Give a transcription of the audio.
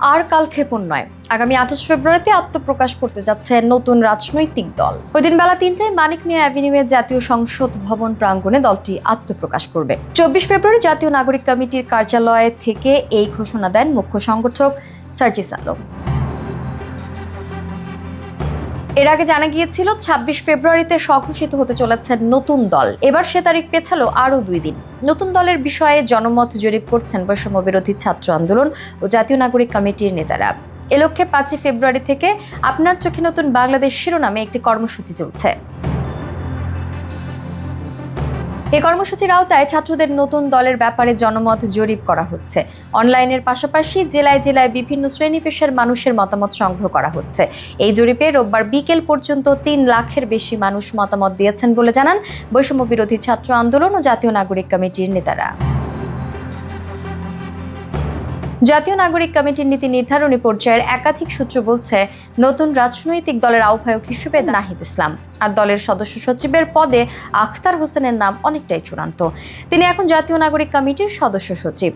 আর কালক্ষেপণ নয়, আগামী ২৮ ফেব্রুয়ারিতে আত্মপ্রকাশ করতে যাচ্ছে নতুন রাজনৈতিক দল। ওই দিন বেলা ৩টায় মানিক মিয়া অ্যাভিনিউয়ে জাতীয় সংসদ ভবন প্রাঙ্গণে দলটি আত্মপ্রকাশ করবে। ২৪ ফেব্রুয়ারি জাতীয় নাগরিক কমিটির কার্যালয় থেকে এই ঘোষণা দেন মুখ্য সংগঠক সার্জিস আলম। এর আগে জানা গিয়েছিল ২৬ ফেব্রুয়ারিতে স্বঘোষিত হতে চলেছে নতুন দল। এবার সে তারিখ পেছালো আরও ২ দিন। নতুন দলের বিষয়ে জনমত জরিপ করছেন বৈষম্য বিরোধী ছাত্র আন্দোলন ও জাতীয় নাগরিক কমিটির নেতারা। এ লক্ষ্যে ৫ই ফেব্রুয়ারি থেকে আপনার চোখে নতুন বাংলাদেশ শিরোনামে একটি কর্মসূচি চলছে। এই কর্মসূচির আওতায় ছাত্রদের নতুন দলের ব্যাপারে জনমত জরিপ করা হচ্ছে। অনলাইনের পাশাপাশি জেলায় জেলায় বিভিন্ন শ্রেণী পেশার মানুষের মতামত সংগ্রহ করা হচ্ছে। এই জরিপে রোববার বিকেল পর্যন্ত ৩ লাখের বেশি মানুষ মতামত দিয়েছেন বলে জানান বৈষম্য বিরোধী ছাত্র আন্দোলন ও জাতীয় নাগরিক কমিটির নেতারা। জাতীয় নাগরিক কমিটির নীতি নির্ধারণী পর্যায়ের একাধিক সূত্র বলছে, নতুন রাজনৈতিক দলের আহ্বায়ক হিসেবে নাহিদ ইসলাম আর দলের সদস্য সচিবের পদে আখতার হোসেনের নাম অনেকটাই চূড়ান্ত। তিনি এখন জাতীয় নাগরিক কমিটির সদস্য সচিব।